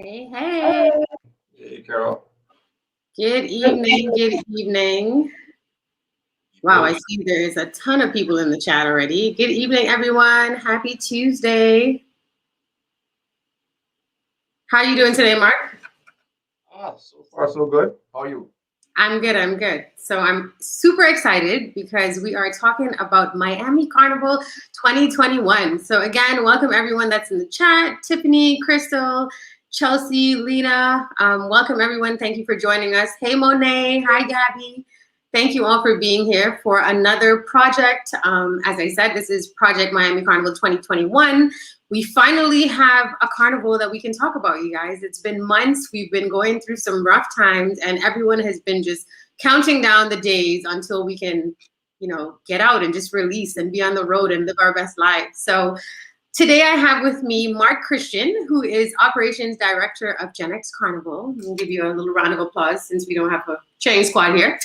Hey, hey. Hey, Carol. Good evening. Good evening. Wow, I see there's a ton of people in the chat already. Good evening, everyone. Happy Tuesday. How are you doing today, Mark? So far so good. How are you? I'm good. I'm good. So I'm super excited because we are talking about Miami Carnival 2021. So again, welcome everyone that's in the chat. Tiffany, Crystal, Chelsea, Lena, welcome everyone. Thank you for joining us. Hey, Monet. Hi, Gabby. Thank you all for being here for another project. As I said, this is Project Miami Carnival 2021. We finally have a carnival that we can talk about, you guys. It's been months. We've been going through some rough times, and everyone has been just counting down the days until we can, get out and just release and be on the road and live our best lives. So today I have with me Mark Christian, who is Operations Director of GenX Carnival. We'll give you a little round of applause since we don't have a cheering squad here.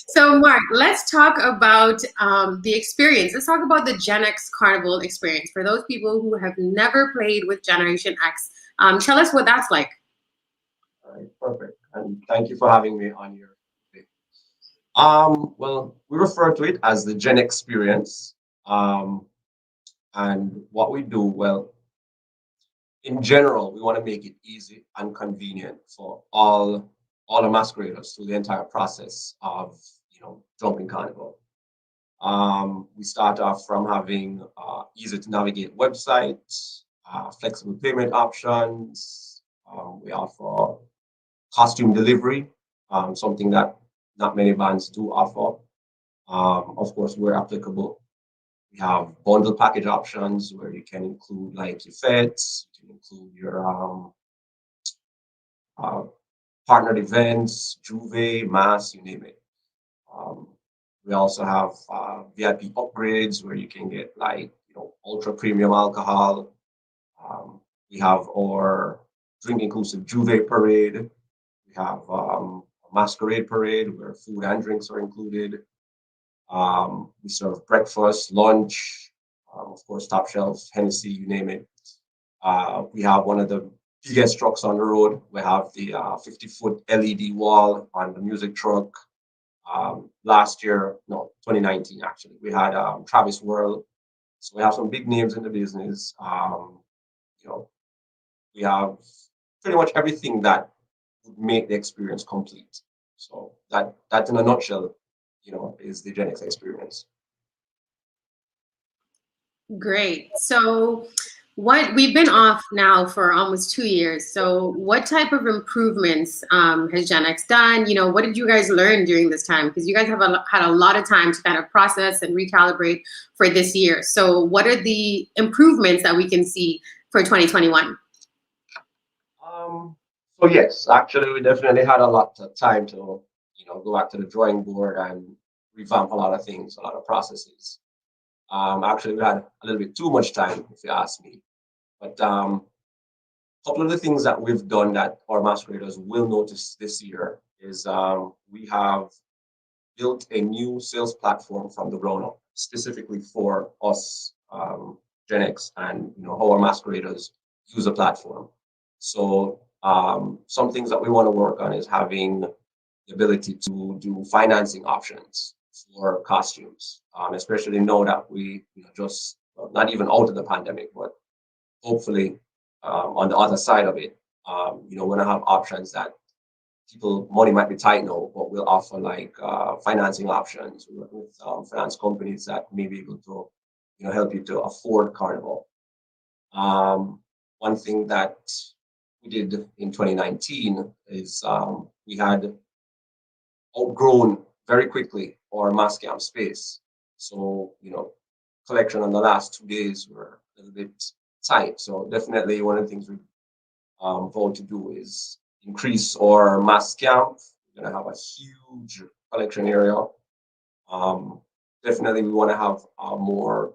So Mark, let's talk about the experience. Let's talk about the GenX Carnival experience. For those people who have never played with Generation X, tell us what that's like. All right, perfect. And thank you for having me on your day. Well, we refer to it as the Gen Experience. And what we do, well, in general, we want to make it easy and convenient for all the masqueraders through the entire process of jumping carnival. We start off from having easy to navigate websites, flexible payment options. We offer costume delivery, something that not many bands do offer. Of course, we're applicable. We have bundle package options where you can include like your fêtes, you can include your partnered events, Juve, Mass, you name it. We also have VIP upgrades where you can get like ultra premium alcohol. We have our drink inclusive Juve parade. We have a masquerade parade where food and drinks are included. We serve breakfast, lunch, of course, top shelf, Hennessy, you name it. We have one of the biggest trucks on the road. We have the 50-foot LED wall on the music truck. Last year, no, 2019 actually, we had Travis World. So we have some big names in the business. We have pretty much everything that would make the experience complete. So that in a nutshell, is the GenX experience. Great. So we've been off now for almost 2 years. So what type of improvements has GenX done? What did you guys learn during this time? Because you guys have had a lot of time to kind of process and recalibrate for this year. So what are the improvements that we can see for 2021? So yes, actually, we definitely had a lot of time to go back to the drawing board and revamp a lot of things, a lot of processes. Actually, we had a little bit too much time, if you ask me. But a couple of the things that we've done that our masqueraders will notice this year is we have built a new sales platform from the ground up, specifically for us, GenX, and how our masqueraders use the platform. So some things that we want to work on is having the ability to do financing options for costumes, especially now that we just not even out of the pandemic, but hopefully on the other side of it, we're gonna have options that money might be tight now, but we'll offer like financing options with finance companies that may be able to help you to afford carnival. One thing that we did in 2019 is we had outgrown very quickly our mass camp space. So, collection on the last 2 days were a little bit tight. So definitely one of the things we vote to do is increase our mass camp. We're gonna have a huge collection area. Definitely we wanna have a more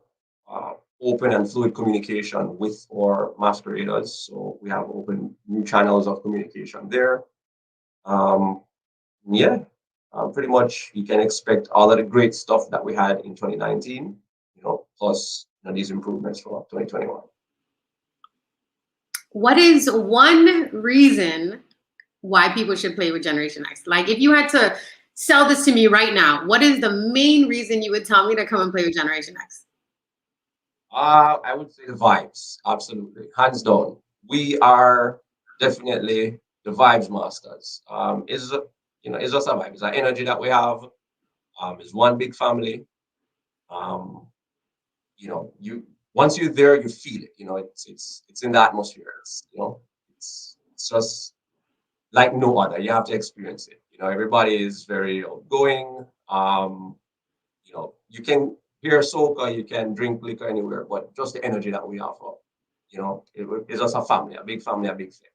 open and fluid communication with our masqueraders. So we have open new channels of communication there. Pretty much you can expect all of the great stuff that we had in 2019, plus these improvements for 2021. what is one reason why people should play with Generation X? Like, if you had to sell this to me right now, what is the main reason you would tell me to come and play with Generation X? I would say the vibes, absolutely, hands down. We are definitely the vibes masters. It's just a vibe. It's an energy that we have. It's one big family. Um, you once you're there, you feel it. It's in the atmosphere. It's just like no other. You have to experience it. Everybody is very outgoing. You can hear soca, you can drink liquor anywhere, but just the energy that we offer, it's just a family, a big family, a big thing.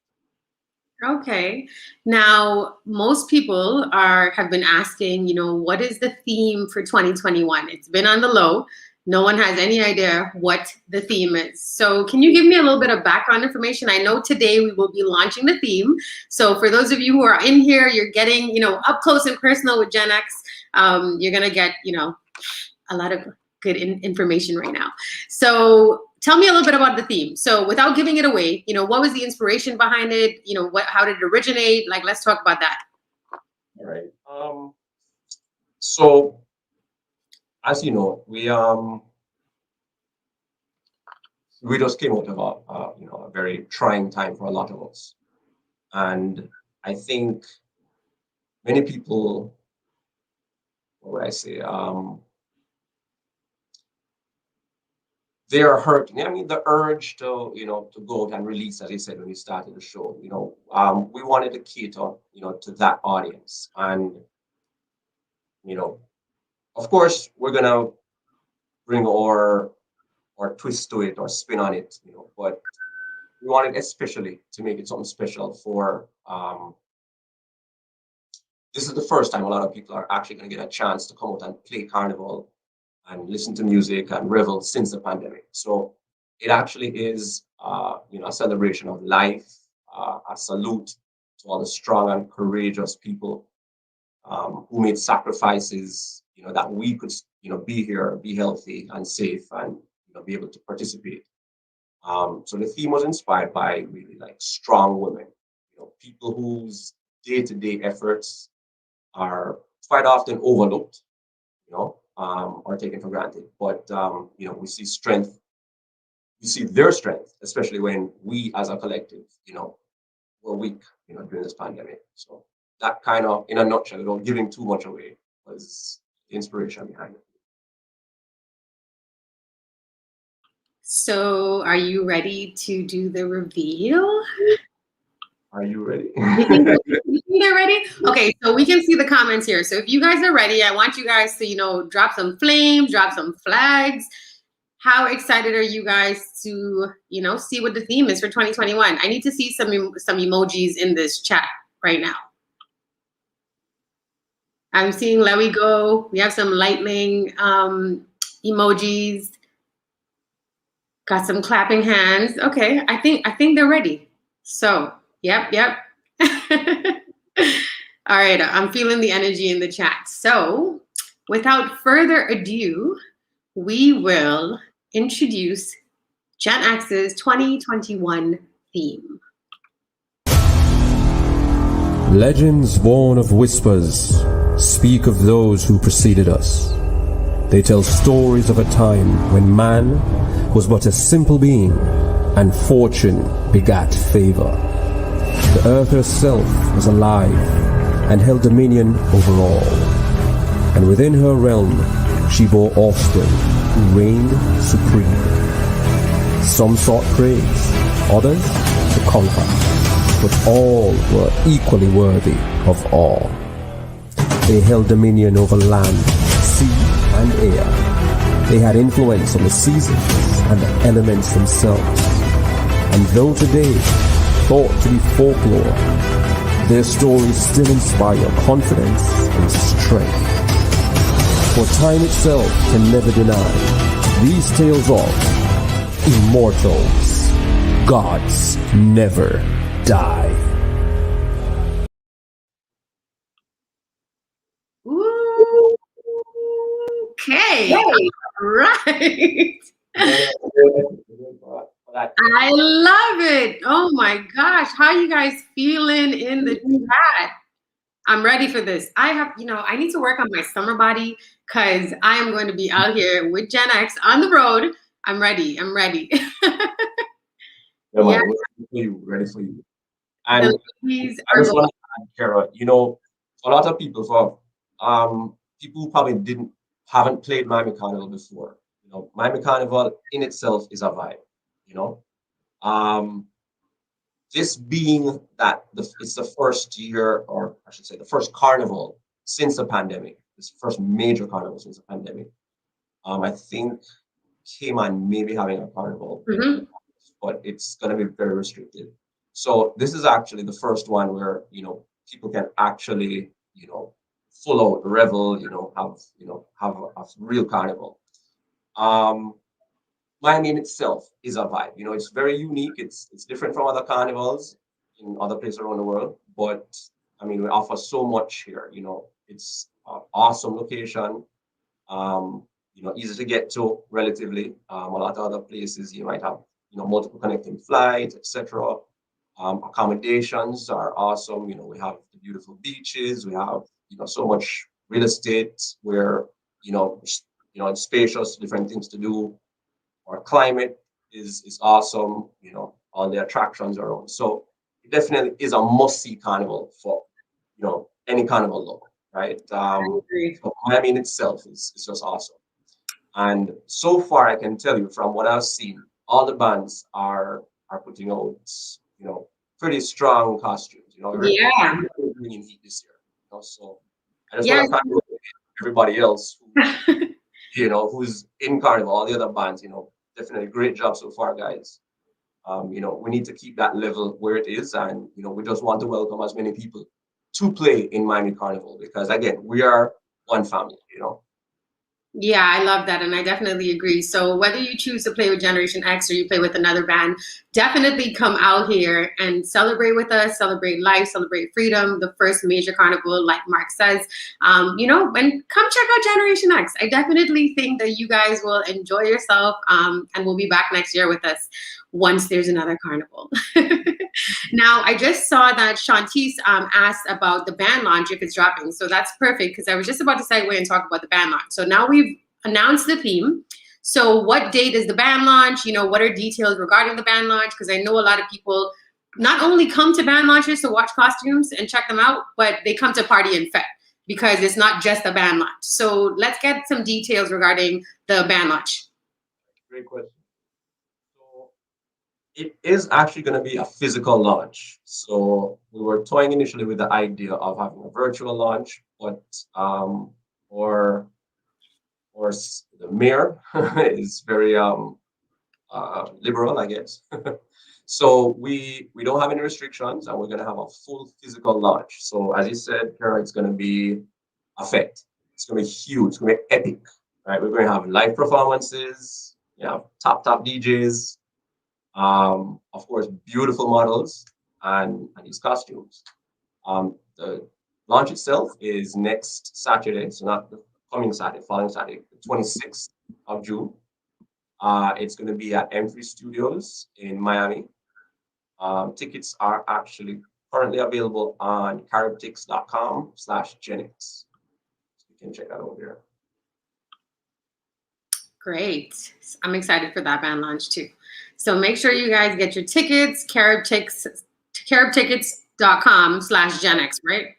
Okay. Now, most people have been asking, what is the theme for 2021? It's been on the low. No one has any idea what the theme is. So can you give me a little bit of background information? I know today we will be launching the theme. So for those of you who are in here, you're getting, up close and personal with Gen X. You're going to get, a lot of good information right now. So tell me a little bit about the theme. So without giving it away, what was the inspiration behind it? How did it originate? Like, let's talk about that. All right. So as you know, we just came out of a very trying time for a lot of us, and I think many people, what would I say, they are hurting. I mean, the urge to go out and release, as I said when we started the show. We wanted to cater to that audience, and of course we're gonna bring our twist to it or spin on it, but we wanted especially to make it something special for. This is the first time a lot of people are actually going to get a chance to come out and play carnival and listen to music and revel since the pandemic. So it actually is, a celebration of life, a salute to all the strong and courageous people who made sacrifices, that we could, be here, be healthy and safe, and be able to participate. So the theme was inspired by really like strong women, people whose day-to-day efforts are quite often overlooked, or taken for granted. But we see strength, we see their strength, especially when we as a collective, were weak, during this pandemic. So that kind of, in a nutshell, without giving too much away, was the inspiration behind it. So are you ready to do the reveal? Are you ready? You think they're ready? Okay, so we can see the comments here. So if you guys are ready, I want you guys to, drop some flames, drop some flags. How excited are you guys to, see what the theme is for 2021? I need to see some emojis in this chat right now. I'm seeing Let We Go. We have some lightning emojis. Got some clapping hands. Okay, I think they're ready. So, yep. All right, I'm feeling the energy in the chat. So, without further ado, we will introduce Gen X's 2021 theme. Legends born of whispers speak of those who preceded us. They tell stories of a time when man was but a simple being and fortune begat favor. The earth herself was alive and held dominion over all. And within her realm she bore offspring who reigned supreme. Some sought praise, others to conquer, but all were equally worthy of awe. They held dominion over land, sea, and air. They had influence on the seasons and the elements themselves. And though today thought to be folklore, their stories still inspire confidence and strength. For time itself can never deny these tales of immortals. Gods never die. Okay, right. that. I love it. Oh my gosh. How you guys feeling in the chat? I'm ready for this. I have, I need to work on my summer body because I am going to be out here with Gen X on the road. I'm ready. I'm ready. Yeah, man, we're ready for you. Ready for you. And The ladies I are just want to add, Kara, a lot of people people who probably haven't played Miami Carnival before. Miami Carnival in itself is a vibe. You know, this being that it's the first year, or I should say, the first carnival since the pandemic. This first major carnival since the pandemic. I think Cayman may be having a carnival, but it's going to be very restricted. So this is actually the first one where people can actually full out revel, have a real carnival. Miami in itself is a vibe. It's very unique. It's different from other carnivals in other places around the world. But I mean, we offer so much here. It's an awesome location. Easy to get to relatively. A lot of other places you might have multiple connecting flights, etc. Accommodations are awesome. We have the beautiful beaches. We have so much real estate where it's spacious, different things to do. Our climate is awesome. All the attractions are on. So it definitely is a must-see carnival for any carnival lover, right? So Miami in itself is just awesome. And so far, I can tell you from what I've seen, all the bands are putting out pretty strong costumes. Yeah. Bringing heat this year. So I just want to thank everybody else who's in Carnival, all the other bands. Definitely great job so far, guys. We need to keep that level where it is, and we just want to welcome as many people to play in Miami Carnival because again, we are one family. Yeah, I love that. And I definitely agree. So whether you choose to play with Generation X or you play with another band, definitely come out here and celebrate with us, celebrate life, celebrate freedom, the first major carnival, like Mark says, and come check out Generation X. I definitely think that you guys will enjoy yourself and we'll be back next year with us once there's another carnival. Now, I just saw that Shantice asked about the band launch if it's dropping. So that's perfect because I was just about to segue and talk about the band launch. So now we've announced the theme. So what date is the band launch? What are details regarding the band launch? Because I know a lot of people not only come to band launches to watch costumes and check them out, but they come to party and fete because it's not just a band launch. So let's get some details regarding the band launch. Great question. It is actually going to be a physical launch. So we were toying initially with the idea of having a virtual launch, but or the mayor is very liberal, I guess. So we don't have any restrictions, and we're going to have a full physical launch. So as you said, Kara, it's going to be a fete. It's going to be huge. It's going to be epic, right? We're going to have live performances. Top DJs. Of course, beautiful models and these costumes. The launch itself is next Saturday, so not the coming Saturday, following Saturday, the 26th of June. It's going to be at M3 Studios in Miami. Tickets are actually currently available on carobtix.com/GenX. You can check that over there. Great. I'm excited for that band launch too. So make sure you guys get your tickets, carobtix.com/GenX, right?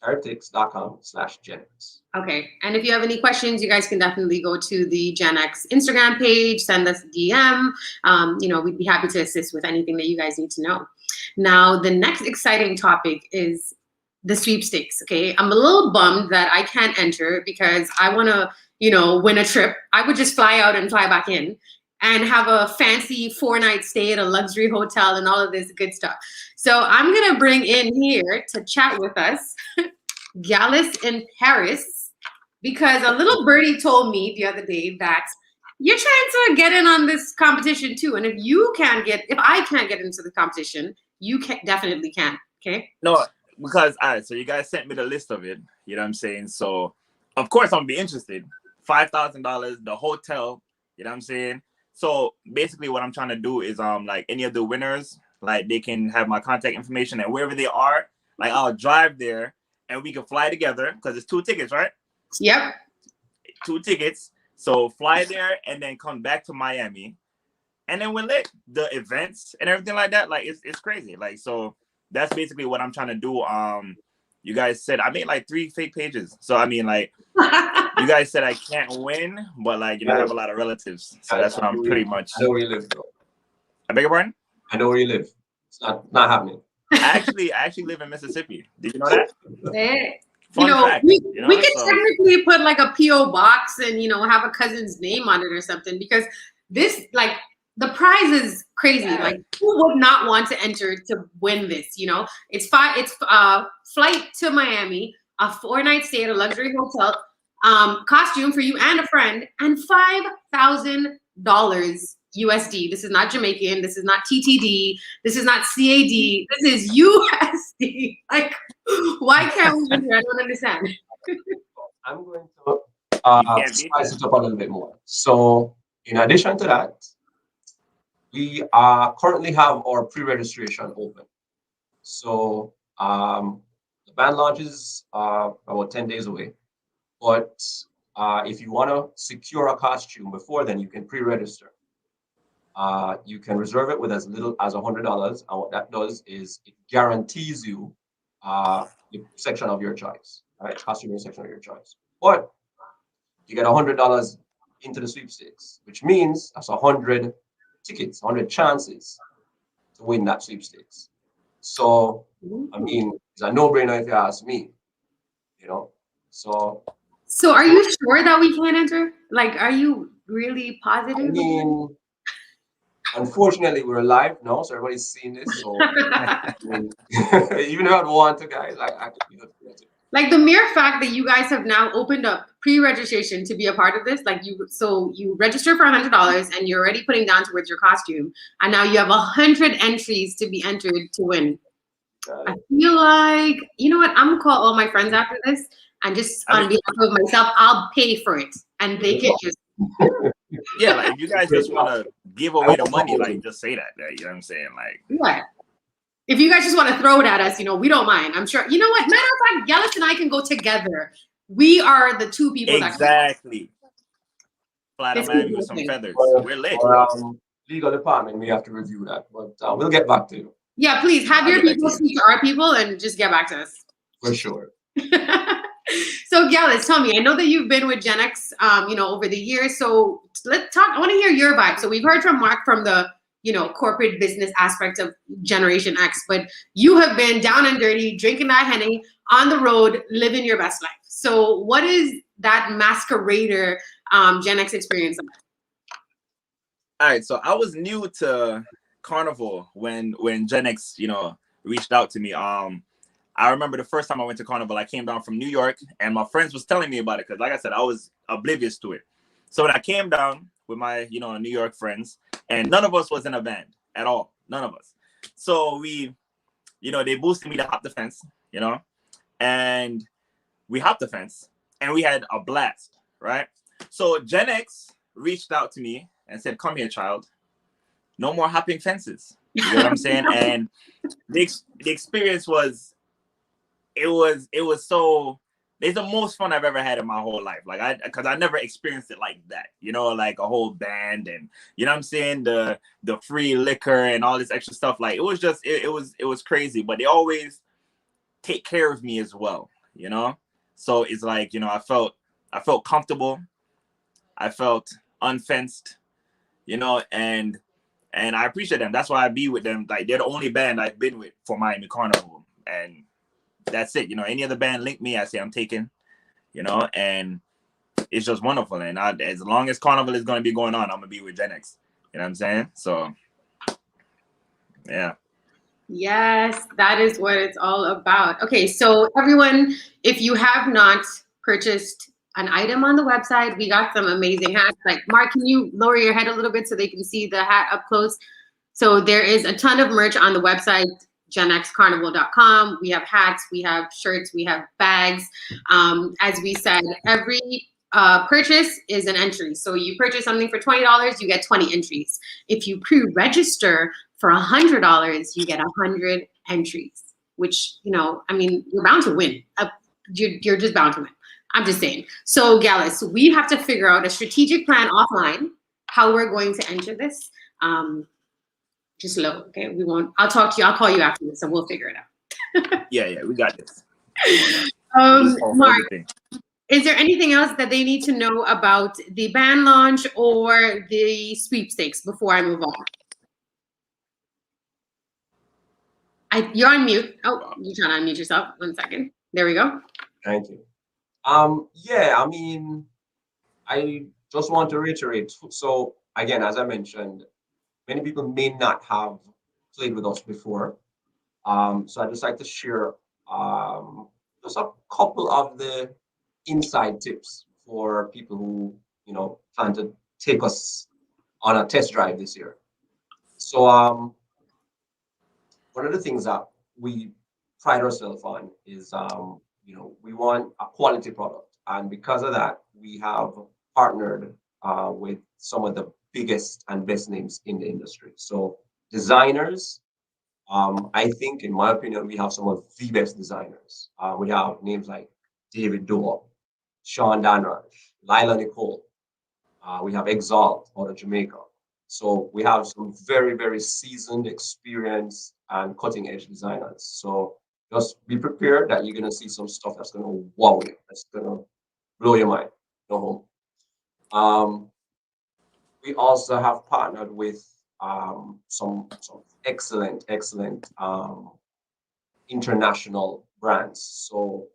carobtix.com/GenX. Okay. And if you have any questions, you guys can definitely go to the Gen X Instagram page, send us a DM. We'd be happy to assist with anything that you guys need to know. Now, the next exciting topic is the sweepstakes. Okay. I'm a little bummed that I can't enter because I want to, win a trip. I would just fly out and fly back in and have a fancy 4-night stay at a luxury hotel and all of this good stuff. So I'm going to bring in here to chat with us, Gallus in Paris, because a little birdie told me the other day that you're trying to get in on this competition too. And if I can't get into the competition, you definitely can. Okay. No, because so you guys sent me the list of it. You know what I'm saying? So of course I'm gonna be interested. $5,000, the hotel, you know what I'm saying? So basically what I'm trying to do is like any of the winners, like they can have my contact information, and wherever they are, like I'll drive there and we can fly together because it's 2 tickets, right? Yep. 2 tickets. So fly there and then come back to Miami. And then when the events and everything like that, like it's crazy. Like, so that's basically what I'm trying to do. You guys said I made like 3 fake pages. So I mean, like, you guys said I can't win, but like, you know, I have a lot of relatives. So that's what I'm pretty much. I know where you live, bro. I beg your pardon? I know where you live. It's not happening. I actually live in Mississippi. Did you know that? You know, fact, we could so technically put like a P.O. box and, you know, have a cousin's name on it or something, because this, like, the prize is crazy. Yeah. Like, who would not want to enter to win this? You know, it's flight to Miami, a 4-night stay at a luxury hotel, costume for you and a friend, and $5,000 USD. This is not Jamaican. This is not TTD. This is not CAD. This is USD. Like, why can't we win here? I don't understand. I'm going to spice it up a little bit more. So in addition to that, we currently have our pre-registration open. So the band launches about 10 days away. But if you want to secure a costume before then, you can pre-register. You can reserve it with as little as $100. And what that does is it guarantees you the section of your choice, right? Costume section of your choice. But you get $100 into the sweepstakes, which means that's 100 tickets, 100 chances to win that sweepstakes. So, I mean, it's a no-brainer if you ask me, you know? So are you sure that we can enter? Like, are you really positive? I mean, unfortunately, we're live now, so everybody's seeing this. So I mean, even if I want to, guys, like the mere fact that you guys have now opened up pre-registration to be a part of this, like you register for $100 and you're already putting down towards your costume, and now you have 100 entries to be entered to win. I feel like, you know what, I'm gonna call all my friends after this, and just on behalf of myself, I'll pay for it, and they can just. Yeah, like if you guys just want to give away the money, like just say that. You know what I'm saying? Like, what? If you guys just want to throw it at us, you know, we don't mind. I'm sure. You know what? Matter of fact, 𝐿𝐼S and I can go together. We are the 2 people exactly. Fly to Miami with some feathers. We're lit. Legal department, we have to review that, but we'll get back to you. Yeah, please have your people speak to our people and just get back to us. For sure. So 𝐿𝐼S, tell me, I know that you've been with GenX, you know, over the years. So let's talk. I want to hear your vibe. So we've heard from Mark from the, you know, corporate business aspect of Generation X, but you have been down and dirty, drinking that Henny, on the road, living your best life. So what is that Masquerader Gen X experience like? All right, so I was new to Carnival when GenX, you know, reached out to me. I remember the first time I went to Carnival, I came down from New York, and my friends was telling me about it because, like I said, I was oblivious to it. So when I came down with my, you know, New York friends, and none of us was in a band at all, none of us. So we, you know, they boosted me to hop the fence, you know, and we hopped the fence, and we had a blast, right? So GenX reached out to me and said, "Come here, child. No more hopping fences." You know what I'm saying? And the experience was, it was so, it's the most fun I've ever had in my whole life. Like because I never experienced it like that, you know, like a whole band and, you know what I'm saying, the free liquor and all this extra stuff. Like it was just, it was crazy, but they always take care of me as well, you know? So it's like, you know, I felt comfortable. I felt unfenced, you know, and I appreciate them. That's why I be with them. Like they're the only band I've been with for Miami Carnival, and that's it. You know, any other band link me, I say I'm taking, you know, and it's just wonderful. And as long as Carnival is going to be going on, I'm going to be with GenX. You know what I'm saying? So, yeah. Yes, that is what it's all about. Okay, so everyone, if you have not purchased an item on the website, we got some amazing hats. Like, Mark, can you lower your head a little bit so they can see the hat up close? So there is a ton of merch on the website, genxcarnival.com. We have hats, we have shirts, we have bags. As we said, every purchase is an entry. So you purchase something for $20, you get 20 entries. If you pre-register for $100, you get 100 entries, which, you know, I mean, you're bound to win. You're just bound to win. I'm just saying. So 𝐍𝐿𝑖𝑠, we have to figure out a strategic plan offline, how we're going to enter this. Just low, okay? We won't, I'll talk to you, I'll call you after this and we'll figure it out. Yeah, we got this. Mark, is there anything else that they need to know about the band launch or the sweepstakes before I move on? You're on mute. Oh, you're trying to unmute yourself. 1 second. There we go. Thank you. Yeah, I mean, I just want to reiterate. So again, as I mentioned, many people may not have played with us before. So I'd just like to share just a couple of the inside tips for people who, you know, plan to take us on a test drive this year. So one of the things that we pride ourselves on is, you know, we want a quality product. And because of that, we have partnered with some of the biggest and best names in the industry. So designers, I think, in my opinion, we have some of the best designers. We have names like David Doe, Sean Danraj, Lila Nicole. We have Exalt out of Jamaica. So we have some very, very seasoned, experienced, and cutting-edge designers. So just be prepared that you're going to see some stuff that's going to wow you. That's going to blow your mind. Go home. We also have partnered with some excellent international brands. So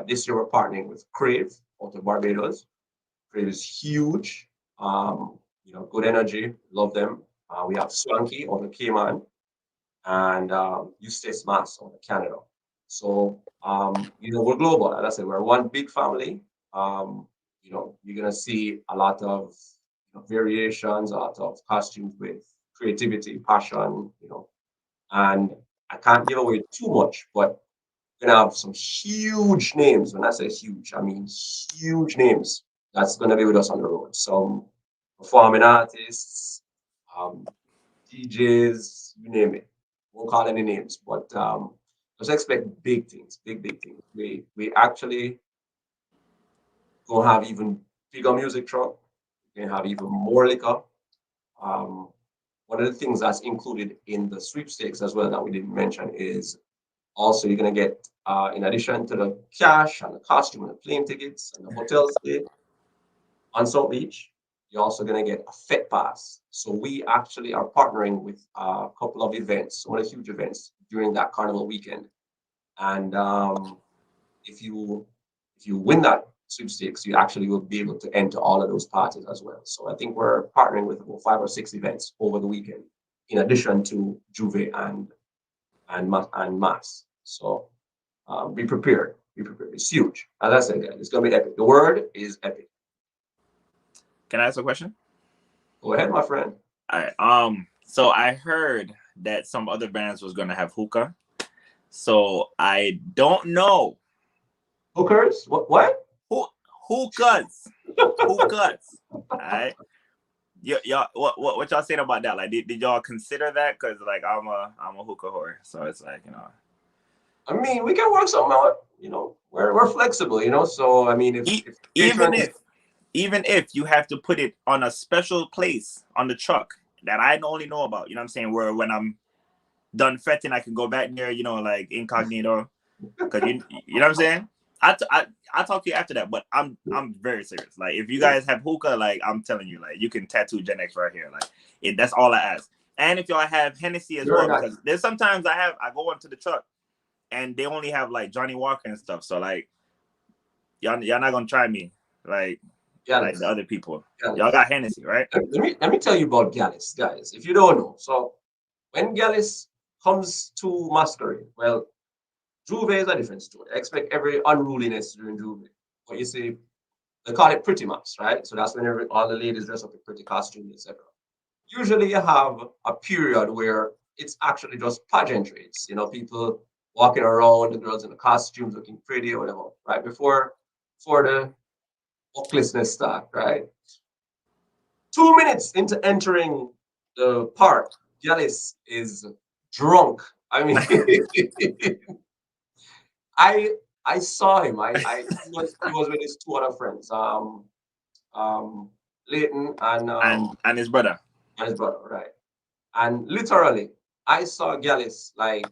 this year we're partnering with 𝐏𝐿𝐻 out of Barbados. 𝐏𝐿𝐻 is huge. You know, good energy, love them. We have Swanky out of Cayman and 𝐿𝐻𝐿𝐻 out of Canada. So you know, we're global. As I said, we're one big family. You know, you're gonna see a lot of variations, a lot of costumes with creativity, passion, you know, and I can't give away too much, but we're gonna have some huge names. When I say huge, I mean huge names that's gonna be with us on the road. Some performing artists, DJs, you name it. Won't call any names, but just expect big things, big things. We actually gonna have even bigger music truck. We're gonna have even more liquor. One of the things that's included in the sweepstakes as well that we didn't mention is also you're gonna get, in addition to the cash and the costume and the plane tickets and the hotel stay on South Beach, you're also gonna get a fête pass. So we actually are partnering with a couple of events, one of the huge events during that carnival weekend. And if you win that sweepstakes, you actually will be able to enter all of those parties as well. So I think we're partnering with about 5 or 6 events over the weekend, in addition to 𝐿𝐻𝐿𝐻 and Mass. So be prepared. Be prepared. It's huge. As I said, it's gonna be epic. The word is epic. Can I ask a question? Go ahead, my friend. All right. So I heard that some other bands was gonna have hookah. So I don't know. Hookers? What? Hookahs. Hookahs. All right. Y'all, what y'all saying about that? Like, did y'all consider that? Cause like I'm a hookah whore, so it's like, you know. I mean, we can work something out. You know, we're flexible. You know, so I mean, even if you have to put it on a special place on the truck that I only know about, you know what I'm saying? Where when I'm done fetting, I can go back there, you know, like incognito. Cause you know what I'm saying? I'll talk to you after that, but I'm very serious. Like, if you guys have hookah, like, I'm telling you, like, you can tattoo GenX right here. Like, that's all I ask. And if y'all have Hennessy as well, because there's sometimes I go into the truck and they only have like Johnny Walker and stuff. So like, y'all not gonna try me like the other people. Y'all got Hennessy, right? Let me tell you about 𝐍𝐿𝐻, guys. If you don't know, so when 𝐍𝐿𝐻 comes to Masquerader, well, 𝐿𝐻𝐿𝐻 is a different story. I expect every unruliness during 𝐿𝐻𝐿𝐻. But you see, they call it pretty mass, right? So that's when all the ladies dress up in pretty costumes, etc. Usually you have a period where it's actually just pageantry. It's, you know, people walking around, the girls in the costumes looking pretty or whatever, right? Before the hopelessness start, right? 2 minutes into entering the park, Gyalis is drunk. I mean, I saw him. He was with his two other friends, Leighton and his brother. and his brother, right? And literally, I saw Gyalis like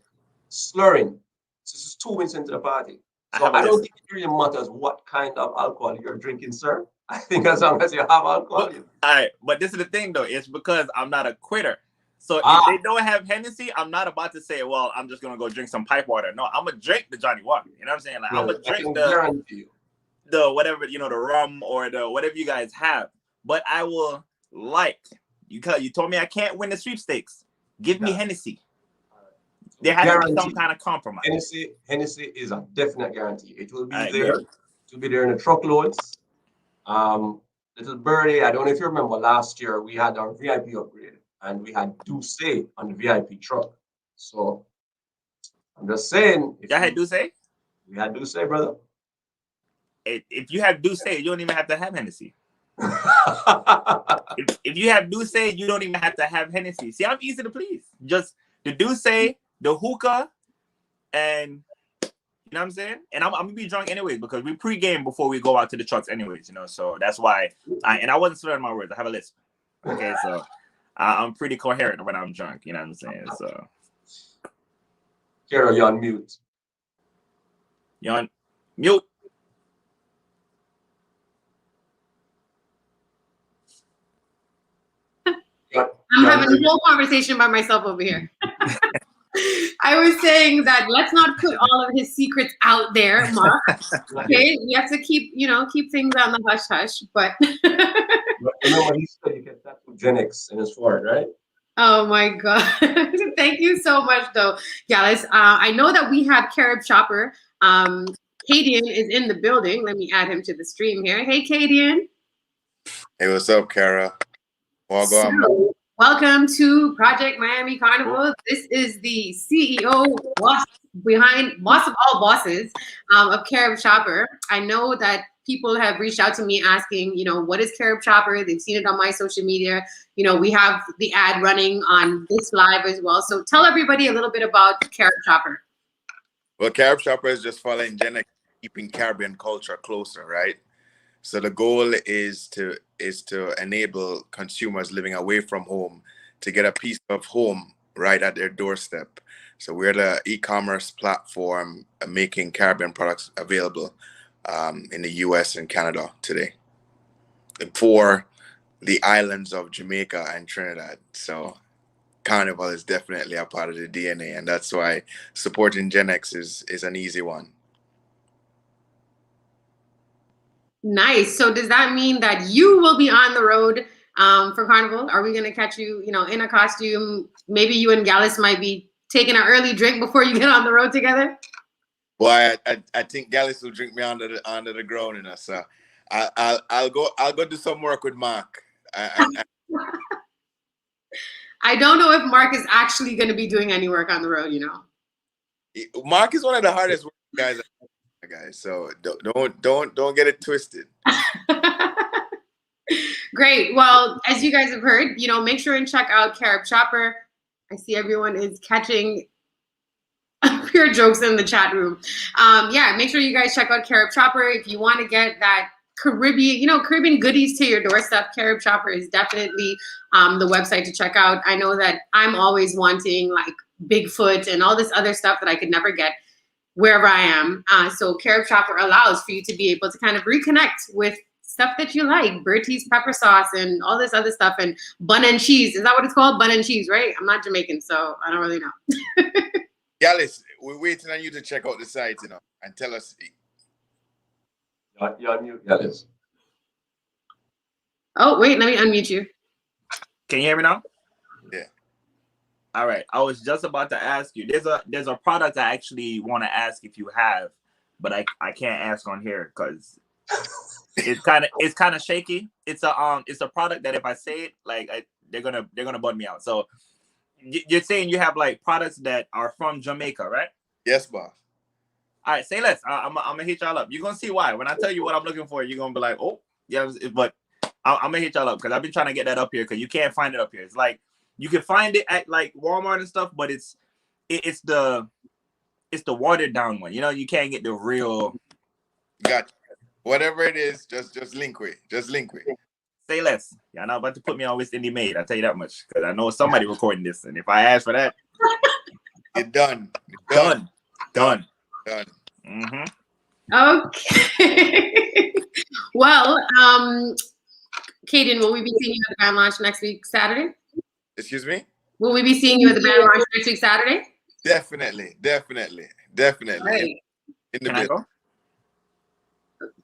slurring. This is 2 minutes into the party. So I don't think it really matters what kind of alcohol you're drinking, sir. I think as long as you have alcohol. All right, but this is the thing though. It's because I'm not a quitter. So if they don't have Hennessy, I'm not about to say, well, I'm just gonna go drink some pipe water. No, I'm gonna drink the Johnny Walker. You know what I'm saying? Like I'm gonna drink the whatever, you know, the rum or the whatever you guys have. But I will you told me I can't win the sweepstakes. Give me Hennessy. There has to be some kind of compromise. Hennessy is a definite guarantee. It will be there. It will be there in the truckloads. Little Birdie, I don't know if you remember last year, we had our VIP upgrade and we had 𝐿𝐶 on the VIP truck. So I'm just saying. Y'all had 𝐿𝐶? We had 𝐿𝐶, brother. If you have 𝐿𝐶, you don't even have to have Hennessy. if you have 𝐿𝐶, you don't even have to have Hennessy. See, I'm easy to please. Just the 𝐿𝐶, the hookah, and you know what I'm saying? And I'm gonna be drunk anyways because we pregame before we go out to the trucks anyways, you know. So that's why I wasn't slurring my words. I have a list. Okay, so I'm pretty coherent when I'm drunk, you know what I'm saying? So Carol, you're on mute. You're on mute. I'm having a whole conversation by myself over here. I was saying that let's not put all of his secrets out there, Mark. Okay, we have to keep things on the hush hush. But you know what he said? You get that from GenX in his forehead, right? Oh my God! Thank you so much, though, Gyalis. I know that we have Carob Chopper. 𝐏𝐑𝐿𝐿 is in the building. Let me add him to the stream here. Hey, 𝐏𝐑𝐿𝐿. Hey, what's up, Kara? Welcome to Project Miami Carnival. This is the CEO, boss of all bosses, of Carob Chopper. I know that people have reached out to me asking, what is Carob Chopper? They've seen it on my social media. We have the ad running on this live as well. So tell everybody a little bit about Carob Chopper. Well, Carob Chopper is just following GenX, keeping Caribbean culture closer, right? So the goal is to enable consumers living away from home to get a piece of home right at their doorstep. So we're the e-commerce platform making Caribbean products available in the US and Canada today for the islands of Jamaica and Trinidad. So Carnival is definitely a part of the DNA, and that's why supporting GenX is an easy one. Nice. So does that mean that you will be on the road for Carnival? Are we going to catch you, in a costume? Maybe you and Gyalis might be taking an early drink before you get on the road together? Well, I think Gyalis will drink me under the ground, so I'll go do some work with Mark. I don't know if Mark is actually going to be doing any work on the road, Mark is one of the hardest guys. So don't get it twisted. Great. Well, as you guys have heard, make sure and check out Carob Chopper. I see everyone is catching pure jokes in the chat room. Make sure you guys check out Carob Chopper if you want to get that Caribbean goodies to your doorstep. Carob Chopper is definitely the website to check out. I know that I'm always wanting like Bigfoot and all this other stuff that I could never get wherever I am. So Carob Chopper allows for you to be able to kind of reconnect with stuff that you like, Bertie's pepper sauce and all this other stuff, and bun and cheese. Is that what it's called? Bun and cheese, right? I'm not Jamaican, so I don't really know. Gyalis, we're waiting on you to check out the site, and tell us. You're on mute, Gyalis. Oh, wait, let me unmute you. Can you hear me now? Yeah. All right. I was just about to ask you. There's a product I actually want to ask if you have, but I can't ask on here because it's kind of shaky. It's a product that if I say it, like they're gonna bud me out. So you're saying you have like products that are from Jamaica, right? Yes, boss. All right, say less. I'm gonna hit y'all up. You're gonna see why. When I tell you what I'm looking for, you're gonna be like, oh, Yeah, but I'm gonna hit y'all up because I've been trying to get that up here because you can't find it up here. It's like you can find it at like Walmart and stuff, but it's the watered down one. You know, you can't get the real. Gotcha. Whatever it is, just link with. Just link with. Say less. Y'all not about to put me on West Indie Made. I'll tell you that much because I know somebody recording this, and if I ask for that, it's done. Done. Mm-hmm. Okay. Well, Caden, will we be seeing you at the band launch next week, Saturday? Excuse me? Will we be seeing you at the band launch next week, Saturday? Definitely. Right. Can I go?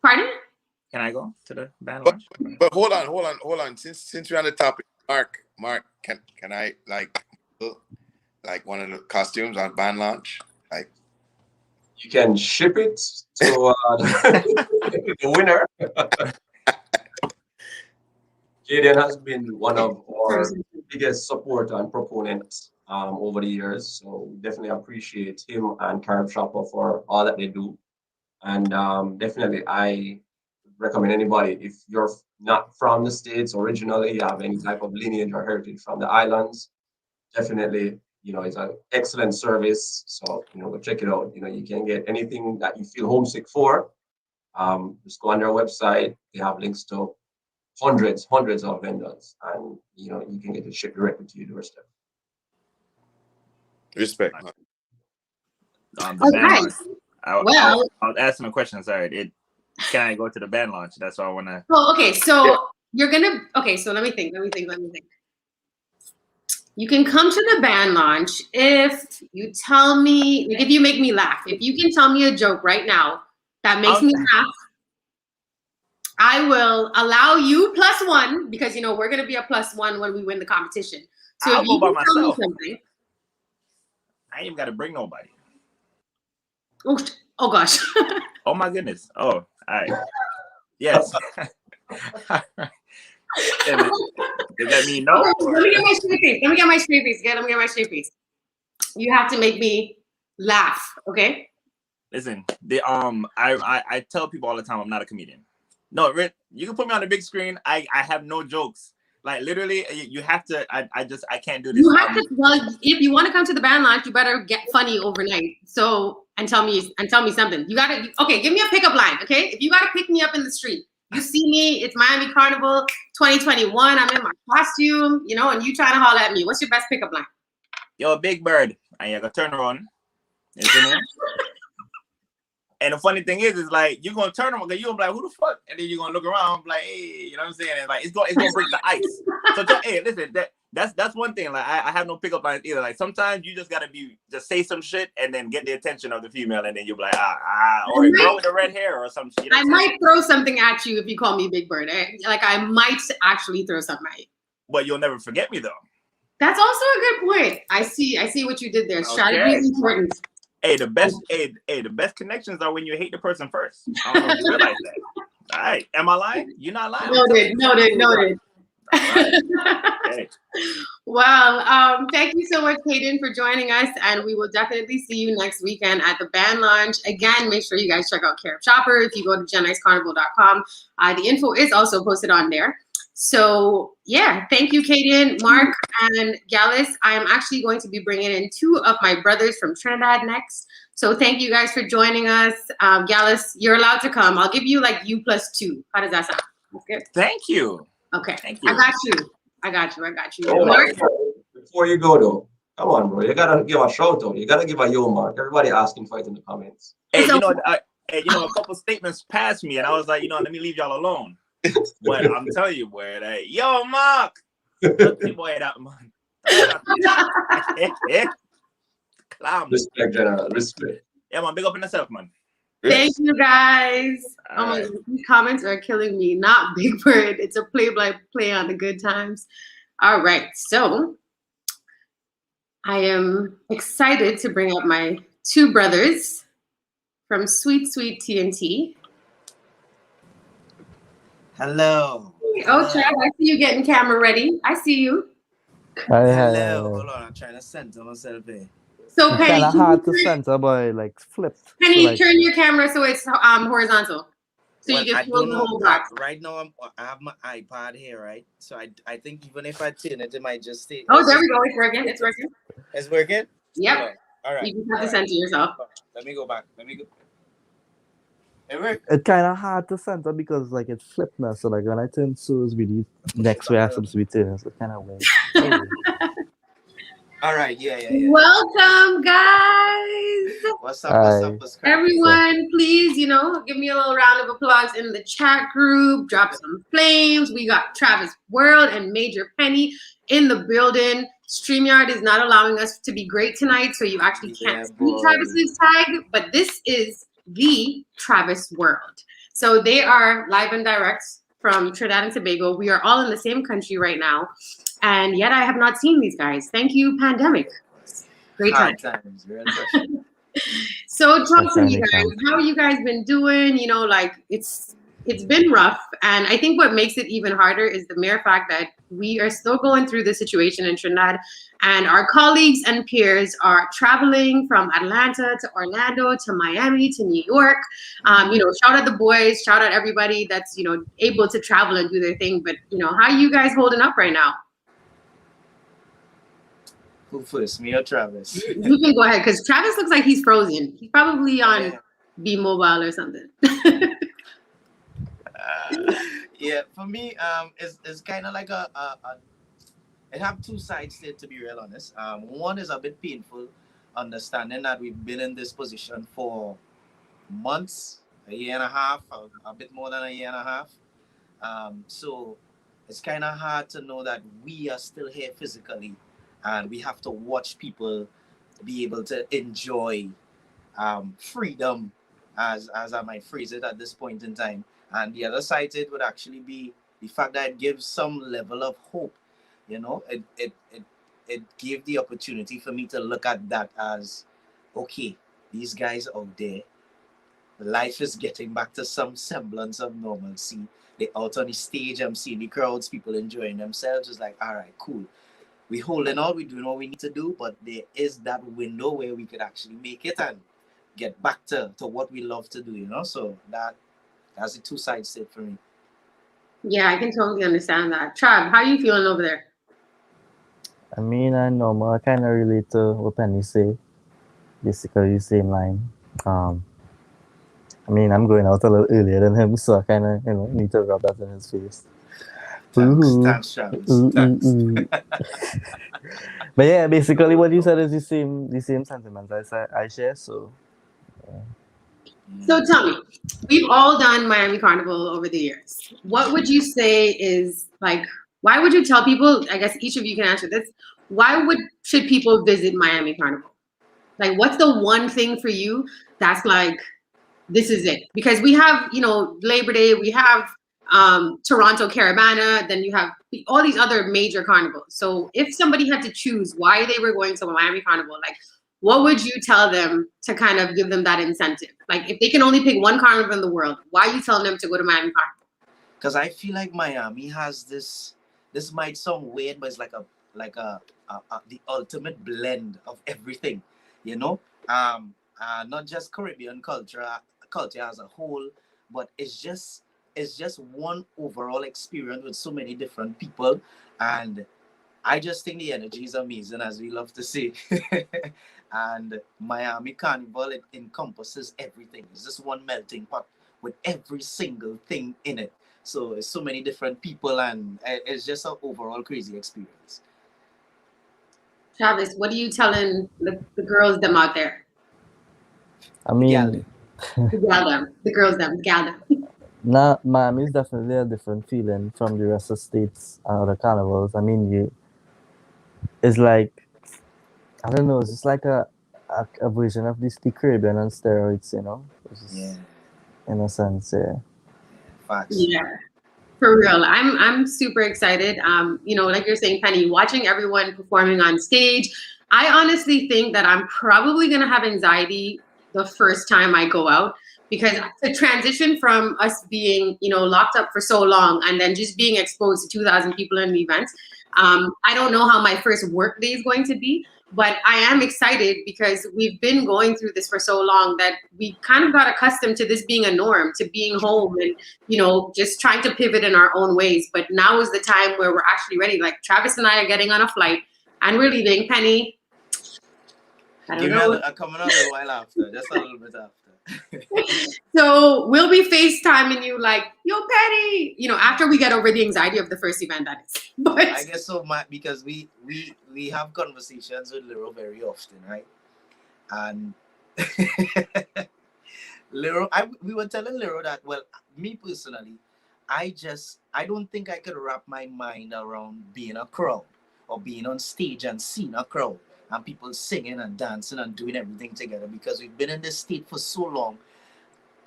Pardon? Can I go to the band launch? But hold on. Since we're on the topic, Mark, can I like one of the costumes on band launch? Like, You can ship it to the winner. Jaden has been one of our biggest support and proponents over the years. So we definitely appreciate him and Carob Chopper for all that they do. And definitely I recommend anybody, if you're not from the States originally, you have any type of lineage or heritage from the islands, definitely, you know, it's an excellent service. So, you know, go check it out. You know, you can get anything that you feel homesick for. Just go on their website. They have links to hundreds of vendors, and you know, you can get it shipped directly to your doorstep. respect. Okay. I was asking a question. Sorry. Can I go to the band launch? That's what I want to. Oh, okay. So you're gonna. Okay. So let me think. You can come to the band launch if you tell me, like, if you make me laugh. If you can tell me a joke right now that makes me laugh, I will allow you +1 because you know we're gonna be a +1 when we win the competition. So I'll if go you by can tell me myself. something. I ain't even got to bring nobody. Oh gosh. Oh my goodness. Oh, all right. Yes. Does that mean no? Let me get my straight face. You have to make me laugh, okay? Listen, I tell people all the time I'm not a comedian. No, you can put me on the big screen. I have no jokes. Like literally, you have to. I can't do this. You have to. Well, if you want to come to the band launch, you better get funny overnight. So and tell me something. You gotta. Okay, give me a pickup line. Okay, if you gotta pick me up in the street, you see me. It's Miami Carnival 2021. I'm in my costume, you know, and you trying to holler at me. What's your best pickup line? Yo, Big Bird, and you gotta turn around. Isn't it? And the funny thing is like you're gonna turn around, you're gonna be like, who the fuck? And then you're gonna look around, like, hey, you know what I'm saying? And like it's gonna break the ice. So hey, listen, that's one thing. Like I have no pickup lines either. Like sometimes you just gotta just say some shit and then get the attention of the female, and then you'll be like, or a girl with the red hair or some shit. I might throw something at you if you call me Big Bird. Like I might actually throw something at you. But you'll never forget me though. That's also a good point. I see what you did there. Strategy is important. Hey, the best connections are when you hate the person first. I don't know if you realize that. All right, am I lying? You're not lying. Noted. Right. Okay. Well, thank you so much, Caden, for joining us, and we will definitely see you next weekend at the band launch. Again, make sure you guys check out Carob Chopper if you go to genxcarnival.com. The info is also posted on there. So yeah, thank you, Caden, Mark, and Gallus. I am actually going to be bringing in 2 of my brothers from Trinidad next. So thank you guys for joining us. Gallus, you're allowed to come. I'll give you like you +2. How does that sound? That's good. Thank you. Okay. Thank you. I got you. Oh, Mark? before you go though, come on, bro. You gotta give a shout out. You gotta give a yo, Mark. Everybody asking for it in the comments. Hey, you know, a couple statements passed me, and I was like, let me leave y'all alone. But I'm telling you, boy, that yo, Mark, boy, that man. Respect, General. Respect. Yeah, man, big up in yourself, man. Thank you, guys. Oh my Right. God, these comments are killing me. Not Big Bird. It's a play on the good times. All right, so I am excited to bring up my 2 brothers from Sweet TNT. Hello. Oh, Chad, I see you getting camera ready. I see you. Hello. Hold on, I'm trying to center myself here. So Penny, kind of hard to center, boy. Like flipped. Penny, So, like, turn your camera so it's horizontal. So Well, you I can close don't the know. whole box. Right now, I have my iPad here, right? So I think even if I turn it, it might just stay. Oh, there we go. It's working. It's working. It's working? Yep. Hold on. All right. You just have to censor yourself. Let me go back. Let me go. It worked. It's kind of hard to center because like it's flipped now. So like when I turn so it's really next way I supposed to be turning. So it's kind of weird. Anyway. All right. Yeah. Welcome, guys. What's up? Everyone, please, give me a little round of applause in the chat group. Drop some flames. We got Travis World and Major Penny in the building. StreamYard is not allowing us to be great tonight, so you actually can't see Travis's tag, but this is the Travis World. So they are live and direct from Trinidad and Tobago. We are all in the same country right now, and yet I have not seen these guys. Thank you, pandemic. Great time. So talk to me, guys. How you guys been doing? It's been rough, and I think what makes it even harder is the mere fact that we are still going through the situation in Trinidad, and our colleagues and peers are traveling from Atlanta to Orlando to Miami to New York. Shout out the boys, shout out everybody that's able to travel and do their thing. But how you guys holding up right now? Who first, me or Travis? You can go ahead, because Travis looks like he's frozen. He's probably on B-Mobile or something. Yeah, for me, it's kind of like it have two sides to it, to be real honest. One is a bit painful, understanding that we've been in this position for months, a year and a half, a bit more than a year and a half. So it's kind of hard to know that we are still here physically, and we have to watch people be able to enjoy freedom, as I might phrase it at this point in time. And the other side to it would actually be the fact that it gives some level of hope. It gave the opportunity for me to look at that as, okay, these guys out there, life is getting back to some semblance of normalcy. They're out on the stage, I'm seeing the crowds, people enjoying themselves. It's like, all right, cool. We holding on, we're doing what we need to do, but there is that window where we could actually make it and get back to what we love to do, So that's the two sides to it for me. Yeah, I can totally understand that. Trav, how are you feeling over there? I mean, I kind of relate to what Penny say. Basically the same line. I mean, I'm going out a little earlier than him, so I kind of, need to rub that in his face. Thanks, Travis. Thanks. But yeah, basically what you said is the same sentiments I share, so... Yeah. So tell me, we've all done Miami Carnival over the years. What would you say is why would you tell people, I guess each of you can answer this, should people visit Miami Carnival? What's the one thing for you that's this is it? Because we have, Labor Day, we have Toronto Caravana, then you have all these other major carnivals. So if somebody had to choose why they were going to a Miami Carnival, what would you tell them to kind of give them that incentive? If they can only pick one carnival in the world, why are you telling them to go to Miami Carnival? Because I feel like Miami has this might sound weird, but it's the ultimate blend of everything, not just Caribbean culture as a whole, but it's just one overall experience with so many different people. And I just think the energy is amazing, as we love to say. And Miami Carnival, it encompasses everything. It's just one melting pot with every single thing in it. So it's so many different people, and it's just an overall crazy experience. Travis, what are you telling the girls them out there? I mean, the girls them. Nah, Miami is definitely a different feeling from the rest of the states and other carnivals. I mean, it's I don't know, it's just like a version of the Caribbean on steroids, in a sense, yeah. Facts. Yeah, for real. I'm super excited. Like you're saying, Penny, watching everyone performing on stage, I honestly think that I'm probably gonna have anxiety the first time I go out, because the transition from us being, locked up for so long and then just being exposed to 2,000 people in the event, I don't know how my first work day is going to be, But I am excited because we've been going through this for so long that we kind of got accustomed to this being a norm, to being home and, you know, just trying to pivot in our own ways. But now is the time where we're actually ready. Like Travis and I are getting on a flight and we're leaving. Penny, I don't know. Coming on a little while after, just a little bit after. So we'll be FaceTiming you like, yo, Penny, you know, after we get over the anxiety of the first event, that is. But I guess so, Matt, because we have conversations with Lero very often, right? And Lero, we were telling Lero that, well, me personally, I don't think I could wrap my mind around being a crowd or being on stage and seeing a crowd and people singing and dancing and doing everything together, because we've been in this state for so long.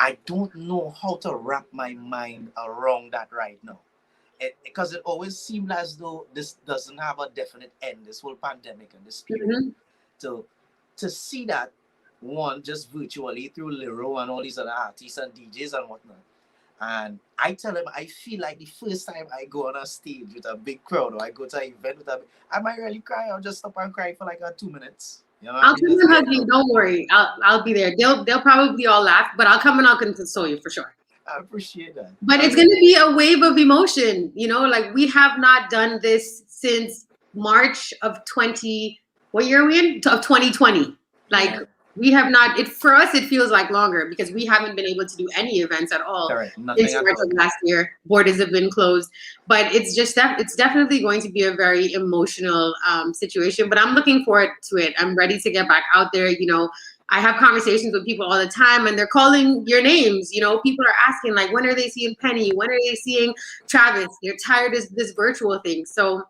I don't know how to wrap my mind around that right now. Because it always seemed as though this doesn't have a definite end, this whole pandemic and this period. Mm-hmm. So to see that, one, just virtually through Lero and all these other artists and DJs and whatnot. And I tell him, I feel like the first time I go on a stage with a big crowd or I go to an event with I might really cry. I'll just stop and cry for like 2 minutes. You know, I'll come and hug you. Don't worry. I'll be there. They'll probably all laugh, but I'll come and I'll console you for sure. I appreciate that. But it's going to be a wave of emotion. You know, like we have not done this since March of what year are we in? Of 2020. Like we have not, for us, it feels like longer because we haven't been able to do any events at all. Since March of last year. Borders have been closed. But it's just, it's definitely going to be a very emotional situation. But I'm looking forward to it. I'm ready to get back out there. You know, I have conversations with people all the time and they're calling your names. You know, people are asking like, when are they seeing Penny? When are they seeing Travis? They're tired of this virtual thing. So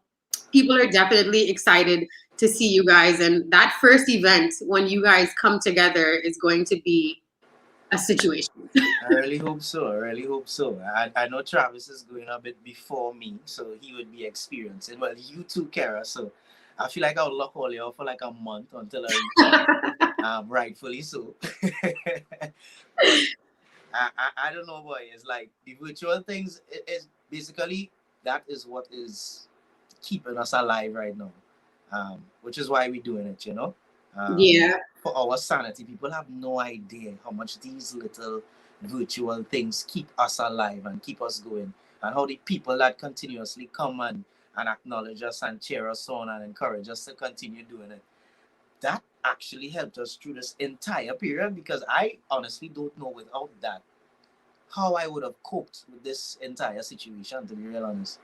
people are definitely excited to see you guys. And that first event, when you guys come together, is going to be a situation. I really hope so. I really hope so. I know Travis is going a bit before me, so he would be experiencing. Well, you too, Kara. So I feel like I'll lock all you for like a month until I rightfully so. I don't know, boy. It's like the virtual things is basically that is what is keeping us alive right now. Which is why we're doing it, you know. For our sanity, people have no idea how much these little virtual things keep us alive and keep us going, and how the people that continuously come and acknowledge us and cheer us on and encourage us to continue doing it, that actually helped us through this entire period, because I honestly don't know without that how I would have coped with this entire situation, to be real honest.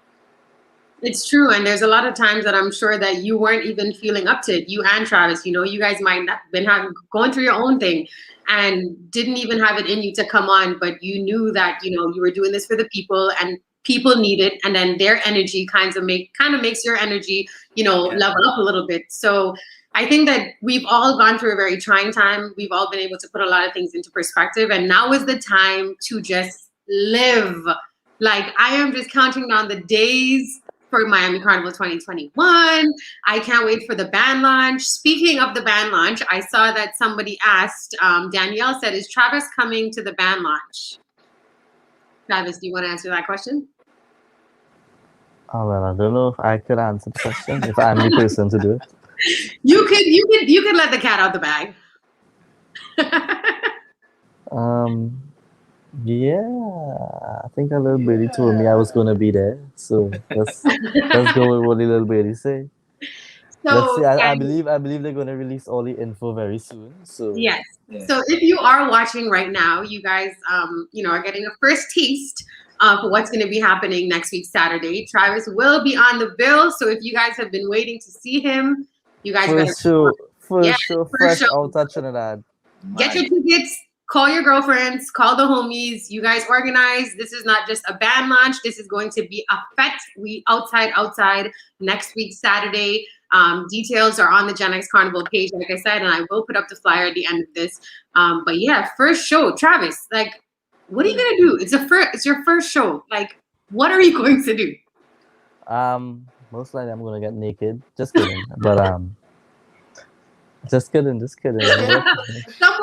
It's true. And there's a lot of times that I'm sure that you weren't even feeling up to it. You and Travis, you know, you guys might not been going through your own thing and didn't even have it in you to come on, but you knew that, you know, you were doing this for the people and people need it. And then their energy kind of makes your energy, you know, level up a little bit. So I think that we've all gone through a very trying time. We've all been able to put a lot of things into perspective. And now is the time to just live. Like I am just counting down the days for Miami Carnival 2021. I can't wait for the band launch. Speaking of the band launch, I saw that somebody asked, Danielle said, is Travis coming to the band launch? Travis, do you want to answer that question? Oh, well, I don't know if I could answer the question if I'm the person to do it. You could let the cat out the bag. Yeah, I think a little birdie told me I was going to be there. So let's go with what the little birdie say. So, let's see. I believe they're going to release all the info very soon. So yes. So if you are watching right now, you guys, you know, are getting a first taste of what's going to be happening next week, Saturday. Travis will be on the bill. So if you guys have been waiting to see him, you guys first show, fresh out of Trinidad. Get your tickets. Call your girlfriends, call the homies. You guys organize. This is not just a band launch. This is going to be a fete. We outside next week, Saturday. Details are on the GenX Carnival page, like I said, and I will put up the flyer at the end of this. But yeah, first show. Travis, like, what are you gonna do? It's your first show. Like, what are you going to do? Most likely I'm gonna get naked. Just kidding. But Just kidding.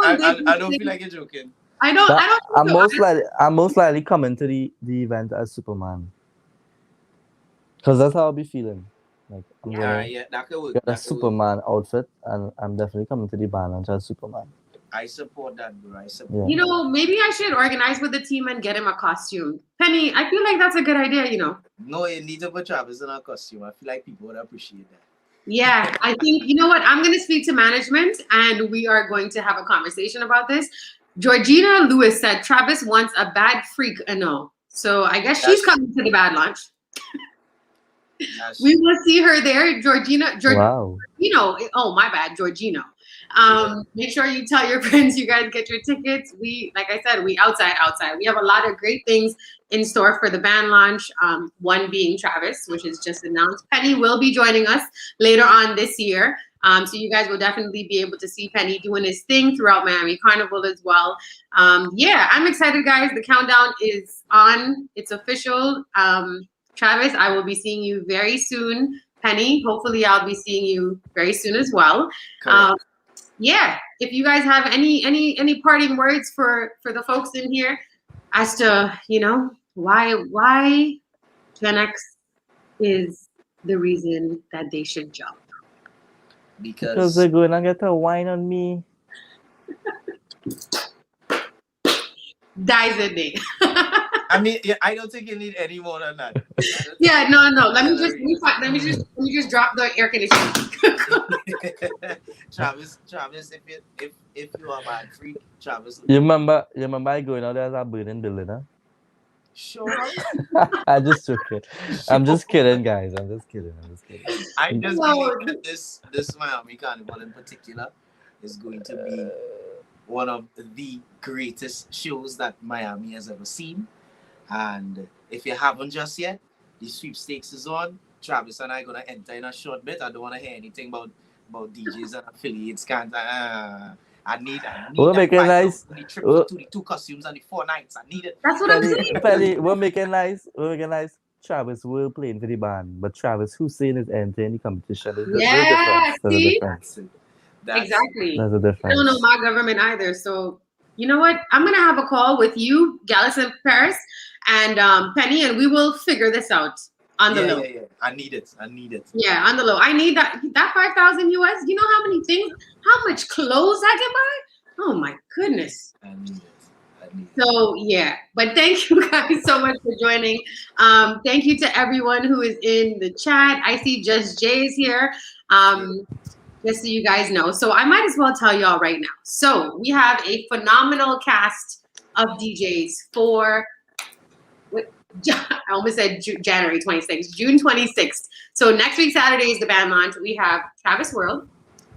I don't feel like you're joking. I don't. I'm most likely coming to the event as Superman, because that's how I'll be feeling. Like I'm Yeah, gonna yeah, that could work. get a That could work. Superman outfit, and I'm definitely coming to the band launch as Superman. I support that, bro. I Yeah. support. You know, maybe I should organize with the team and get him a costume. Penny, I feel like that's a good idea, you know. No, you need to put Travis in a costume. I feel like people would appreciate that. Yeah, I think, you know what? I'm going to speak to management and we are going to have a conversation about this. Georgina Lewis said Travis wants a bad freak no. So I guess she's coming to the bad launch. We will see her there. Georgina. Wow. Oh, my bad, Georgino. Make sure you tell your friends you guys get your tickets. Like I said, we outside. We have a lot of great things in store for the band launch. One being Travis, which is just announced. Penny will be joining us later on this year. So you guys will definitely be able to see Penny doing his thing throughout Miami Carnival as well. Yeah, I'm excited, guys. The countdown is on. It's official. Travis, I will be seeing you very soon. Penny, hopefully I'll be seeing you very soon as well. Yeah, if you guys have any parting words for the folks in here as to, why GenX is the reason that they should jump. Because they're going to get a wine on me. Dies a day. I mean, yeah, I don't think you need any more than that. Yeah, no. Let me just drop the air conditioning. Travis, if you are a bad freak, Travis. You remember I going out there as a burning building, huh? Sure. I'm just joking. I'm just kidding, guys. I'm just kidding. I just believe that this Miami Carnival in particular is going to be one of the greatest shows that Miami has ever seen. And if you haven't just yet, the sweepstakes is on. Travis and I are gonna enter in a short bit. I don't want to hear anything about DJs and affiliates. I need we'll make it nice. The trip to the 2 costumes and the 4 nights. I need it. That's what I'm saying. Penny, we'll make it nice. Travis will play for the band, but Travis Hussein is entering the competition. Yeah, see? Exactly. That's a difference. I don't know my government either. So you know what? I'm gonna have a call with you, Gallus and Paris, and Penny, and we will figure this out on the low. Yeah. I need it. Yeah, on the low. I need that 5,000 US. You know how many things, how much clothes I can buy? Oh my goodness. I need it. So yeah, but thank you guys so much for joining. Thank you to everyone who is in the chat. I see Just Jay is here. Just so you guys know. So I might as well tell y'all right now. So we have a phenomenal cast of DJs for, I almost said January 26th, June 26th. So next week, Saturday is the band launch. We have Travis World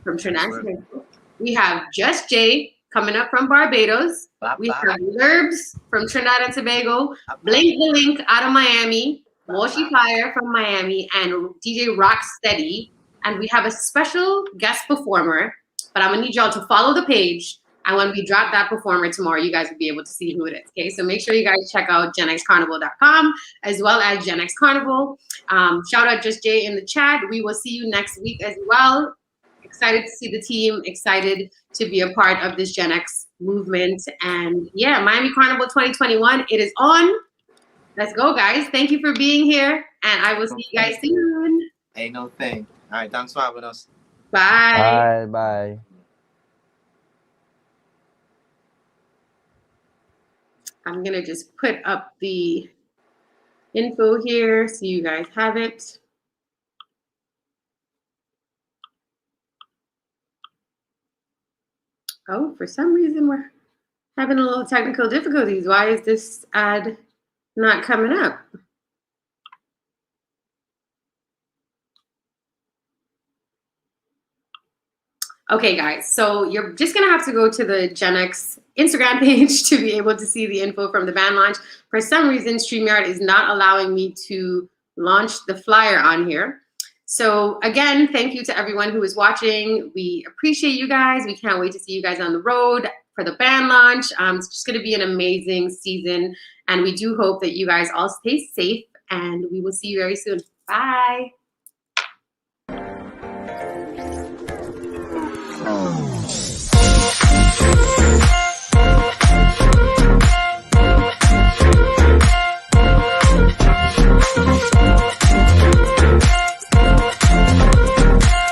from Trinidad and Tobago. We have Just Jay coming up from Barbados. We have 𝐿𝑘𝐻 from Trinidad and Tobago, Blink the Link out of Miami, Washi Fire from Miami, and DJ Rocksteady. And we have a special guest performer, but I'm gonna need y'all to follow the page. And when we drop that performer tomorrow, you guys will be able to see who it is. Okay, so make sure you guys check out GenXCarnival.com as well as GenX Carnival. Shout out Just Jay in the chat. We will see you next week as well. Excited to see the team, excited to be a part of this GenX movement. And yeah, Miami Carnival 2021, it is on. Let's go, guys. Thank you for being here. And I will see you guys soon. Ain't no thing. All right, thanks for having us. Bye. Bye. I'm going to just put up the info here so you guys have it. Oh, for some reason we're having a little technical difficulties. Why is this ad not coming up? Okay, guys, so you're just gonna have to go to the GenX Instagram page to be able to see the info from the band launch. For some reason, StreamYard is not allowing me to launch the flyer on here. So again, thank you to everyone who is watching. We appreciate you guys. We can't wait to see you guys on the road for the band launch. It's just gonna be an amazing season. And we do hope that you guys all stay safe and we will see you very soon. Bye.